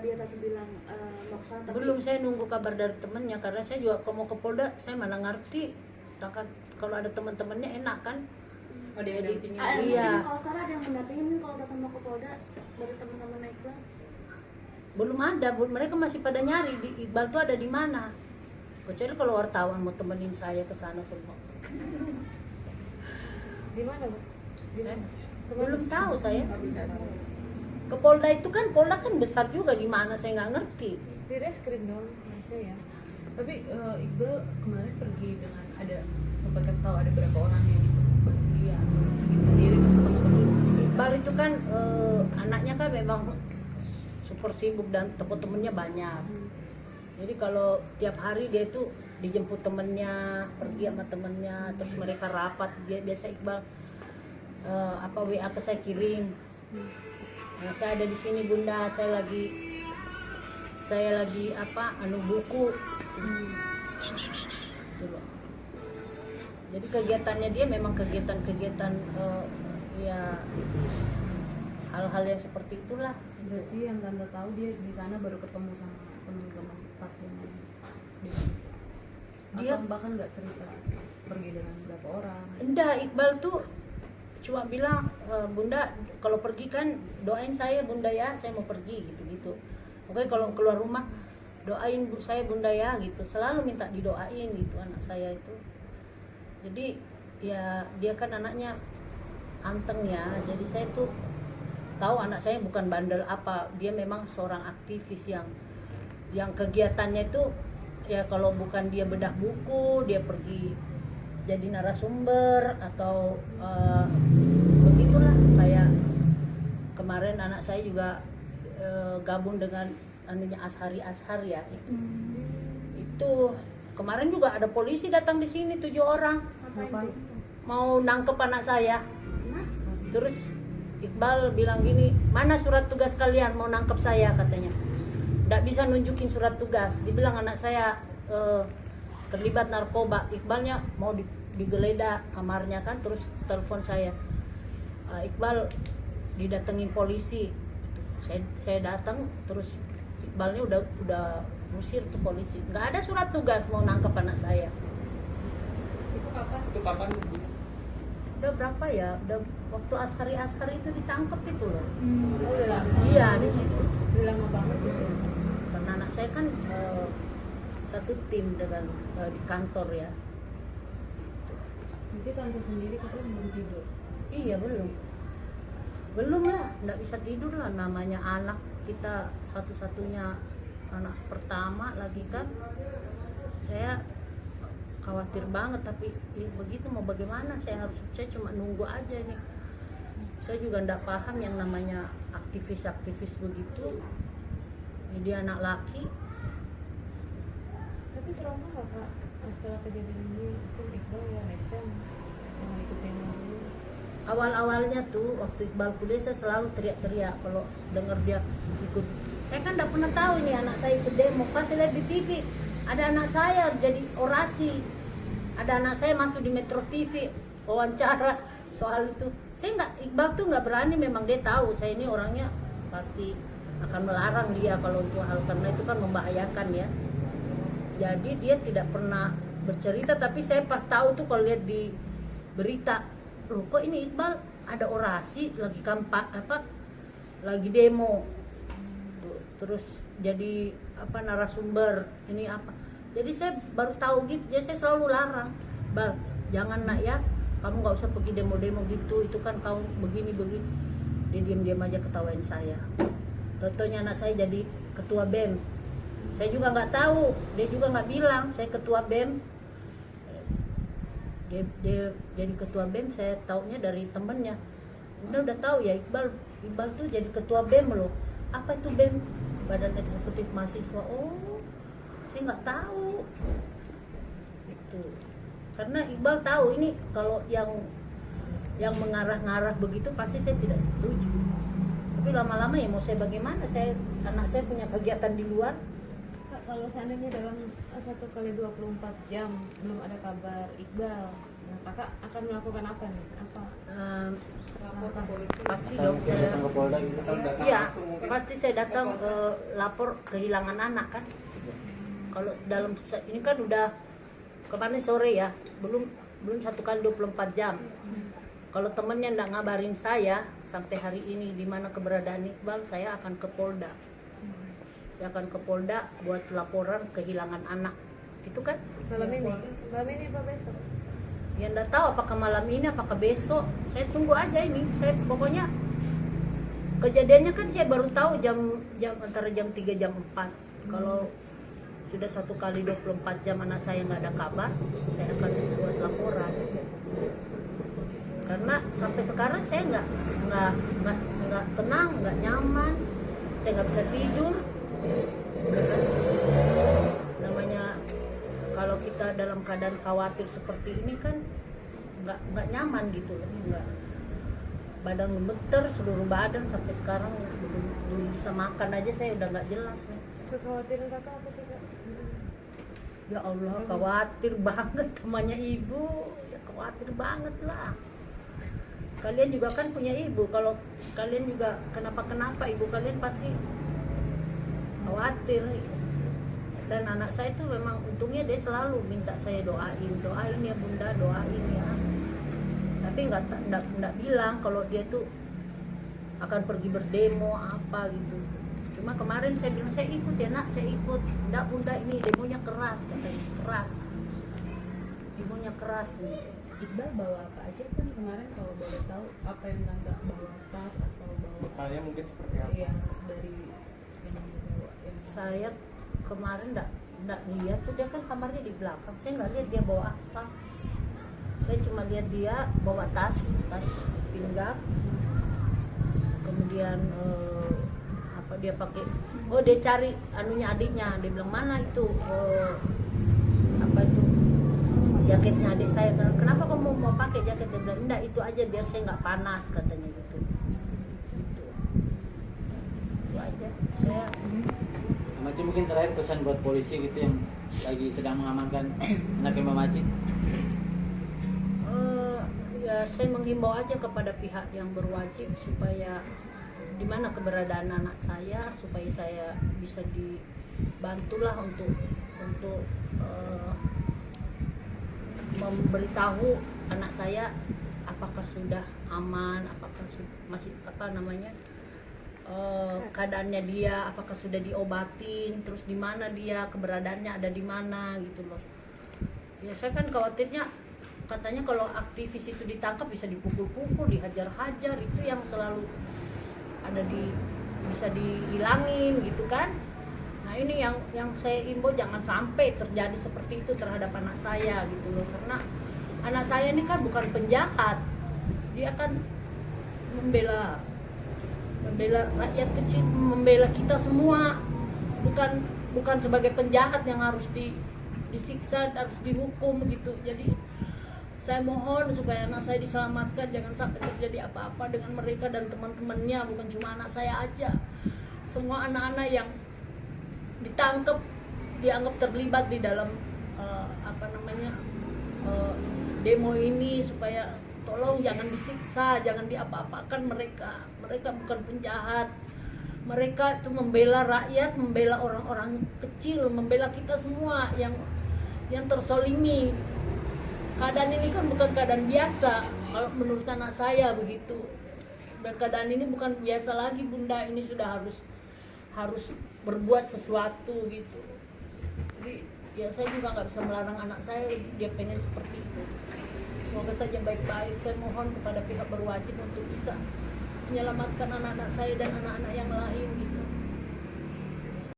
dia tadi bilang mau kesana tapi Belum, saya nunggu kabar dari temennya karena saya juga kalau mau ke Polda saya mana ngerti. Takkan kalau ada teman-temannya enak kan. Oh, dia mendampingi. Iya. Kalau sekarang ada yang mendampingin kalau datang mau ke Polda dari teman-teman Iqbal? Belum ada, mereka masih pada nyari di Iqbal tuh ada di mana. Kecuali kalau wartawan mau temenin saya ke sana semua. Di mana, Bu? Di mana? Belum tahu saya. Oh, bisa tahu. Ke Polda itu kan, Polda kan besar juga, di mana saya nggak ngerti. Di reskrim dong, biasa ya. Tapi Iqbal kemarin pergi dengan ada sempat kasih tahu ada berapa orang yang dia pergi sendiri terus ketemu teman. Iqbal itu kan anaknya kan memang super sibuk dan temen-temennya banyak. Jadi kalau tiap hari dia itu dijemput temennya, pergi sama temennya, terus mereka rapat. Dia biasa Iqbal WA ke saya kirim. Nah, saya ada di sini Bunda, saya lagi buku. Gitu. Jadi kegiatannya dia memang kegiatan ya hal-hal yang seperti itulah. Berarti yang Tante tahu dia di sana baru ketemu sama teman-teman pas dengan dia bahkan nggak cerita pergi dengan berapa orang. Enggak, Iqbal tuh cuma bilang Bunda kalau pergi kan doain saya Bunda ya, saya mau pergi gitu-gitu. Oke, kalau keluar rumah doain saya Bunda ya gitu, selalu minta didoain gitu anak saya itu. Jadi ya dia kan anaknya anteng ya, jadi saya tuh tahu anak saya bukan bandel apa, dia memang seorang aktivis yang kegiatannya itu ya kalau bukan dia bedah buku, dia pergi jadi narasumber atau begitulah. Kayak kemarin anak saya juga gabung dengan anunya Ashari ya itu kemarin juga ada polisi datang di sini 7 orang mau nangkep anak saya. Terus Iqbal bilang gini, mana surat tugas kalian mau nangkep saya, katanya. Nggak bisa nunjukin surat tugas, dibilang anak saya terlibat narkoba. Iqbalnya mau digeledah kamarnya kan, terus telepon saya, Iqbal didatengin polisi. Saya datang, terus Iqbalnya udah ngusir tuh polisi. Nggak ada surat tugas mau nangkep anak saya. Itu kapan? Udah berapa ya? Udah waktu Ashari itu ditangkap itu loh. Oh, udah lama. Iya, di situ. Udah lama banget itu. Karena anak saya kan satu tim dengan di kantor ya. Nanti Tante sendiri katanya belum tidur. Iya, belum lah, nggak bisa tidur lah, namanya anak kita satu-satunya anak pertama lagi kan. Saya khawatir banget, tapi ya begitu mau bagaimana, saya cuma nunggu aja nih. Saya juga nggak paham yang namanya aktivis begitu. Jadi anak laki. Tapi trauma nggak, Kak? Setelah kejadian ini itu Iqbal ya next time jangan ikutin dulu. Awal-awalnya tuh waktu Iqbal kuliah saya selalu teriak-teriak kalau dengar dia ikut. Saya kan nggak pernah tahu ini anak saya ikut demo. Pas saya lihat di TV ada anak saya jadi orasi, ada anak saya masuk di Metro TV wawancara soal itu. Iqbal tuh nggak berani, memang dia tahu saya ini orangnya pasti akan melarang dia kalau untuk hal, karena itu kan membahayakan ya. Jadi dia tidak pernah bercerita, tapi saya pas tahu tuh kalau lihat di berita, loh kok ini Iqbal ada orasi lagi lagi demo, terus jadi narasumber ini apa. Jadi saya baru tahu gitu, jadi saya selalu larang, Bal jangan nak ya, kamu nggak usah pergi demo-demo gitu, itu kan kamu begini. Dia diam-diam aja ketawain saya. Totonya anak saya jadi ketua BEM, saya juga nggak tahu, dia juga nggak bilang saya ketua BEM. Dia jadi ketua BEM, saya taunya dari temennya. Udah tahu ya Iqbal tuh jadi ketua BEM loh. Apa itu BEM? Badan Eksekutif Mahasiswa. Oh, saya nggak tahu itu. Karena Iqbal tahu ini kalau yang mengarah-ngarah begitu pasti saya tidak setuju. Tapi lama-lama ya mau saya bagaimana, anak saya punya kegiatan di luar. Kak, kalau seandainya dalam 1x24 jam belum ada kabar Iqbal, nah Kakak akan melakukan apa nih? Apa lapor ke polisi. Pasti Atau dong mungkin saya. datang ke Polda gitu. Iya, pasti saya datang lapor kehilangan anak kan. Kalau dalam ini kan udah kemarin sore ya, belum 1 kali 24 jam. Kalau temennya nggak ngabarin saya sampai hari ini di mana keberadaan Iqbal, saya akan ke Polda. Saya akan ke Polda buat laporan kehilangan anak. Itu kan? Malam ini apa besok? Ya nggak tahu apakah malam ini apakah besok. Saya tunggu aja ini. Saya pokoknya kejadiannya kan saya baru tahu jam antara jam 3 jam 4. Kalau sudah 1 kali 24 jam anak saya nggak ada kabar, saya akan buat laporan. Karena sampai sekarang saya nggak tenang, nggak nyaman, saya nggak bisa tidur. Namanya kalau kita dalam keadaan khawatir seperti ini kan nggak nyaman gitu loh, nggak, badan gemeter seluruh badan sampai sekarang belum bisa makan aja saya udah nggak jelas nih. Kekhawatiran kakak apa sih kak? Ya Allah, khawatir banget namanya ibu, ya khawatir banget lah. Kalian juga kan punya ibu, kalau kalian juga kenapa ibu kalian pasti khawatir. Dan anak saya itu memang untungnya dia selalu minta saya doain ya bunda, doain ya. Tapi nggak bilang kalau dia tuh akan pergi berdemo apa gitu. Cuma kemarin saya bilang saya ikut ya nak, saya ikut. Nggak bunda, ini demonya keras katanya, keras. Demonya keras nih. Iqbal bawa apa aja kan kemarin, kalau boleh tahu apa yang tante bawa, tas atau bawa Bekalnya mungkin seperti apa? yang dari yang dibawa yang Saya kemarin nggak lihat tuh, dia kan kamarnya di belakang. Saya nggak lihat dia bawa apa. Saya cuma lihat dia bawa tas pinggang. Kemudian apa dia pakai? Oh dia cari anunya adiknya. Dia bilang mana itu? Apa itu? Jaketnya adik saya. Kenapa kamu mau pakai jaket? Dia bilang enggak, itu aja biar saya nggak panas katanya gitu. Itu aja. Saya Maci mungkin terakhir pesan buat polisi gitu yang lagi sedang mengamankan anaknya Mbak Maci. Ya saya menghimbau aja kepada pihak yang berwajib supaya di mana keberadaan anak saya, supaya saya bisa dibantulah untuk memberitahu anak saya apakah sudah aman, apakah masih keadaannya dia, apakah sudah diobatin, terus di mana dia, keberadaannya ada di mana gitu loh. Ya saya kan khawatirnya katanya kalau aktivis itu ditangkap bisa dipukul-pukul, dihajar-hajar, itu yang selalu ada bisa dihilangin gitu kan. Nah ini yang saya imbau jangan sampai terjadi seperti itu terhadap anak saya gitu loh, karena anak saya ini kan bukan penjahat, dia kan membela rakyat kecil, membela kita semua, bukan sebagai penjahat yang harus disiksa, harus dihukum gitu. Jadi saya mohon supaya anak saya diselamatkan, jangan sampai terjadi apa-apa dengan mereka dan teman-temannya, bukan cuma anak saya aja, semua anak-anak yang ditangkap dianggap terlibat di dalam demo ini, supaya tolong jangan disiksa, jangan diapa-apakan mereka bukan penjahat, mereka itu membela rakyat, membela orang-orang kecil, membela kita semua yang tersolimi. Keadaan ini kan bukan keadaan biasa kalau menurut anak saya begitu, dan keadaan ini bukan biasa lagi bunda, ini sudah harus berbuat sesuatu gitu. Jadi ya saya juga nggak bisa melarang anak saya, dia pengen seperti itu. Semoga saja baik-baik. Saya mohon kepada pihak berwajib untuk bisa menyelamatkan anak-anak saya dan anak-anak yang lain gitu.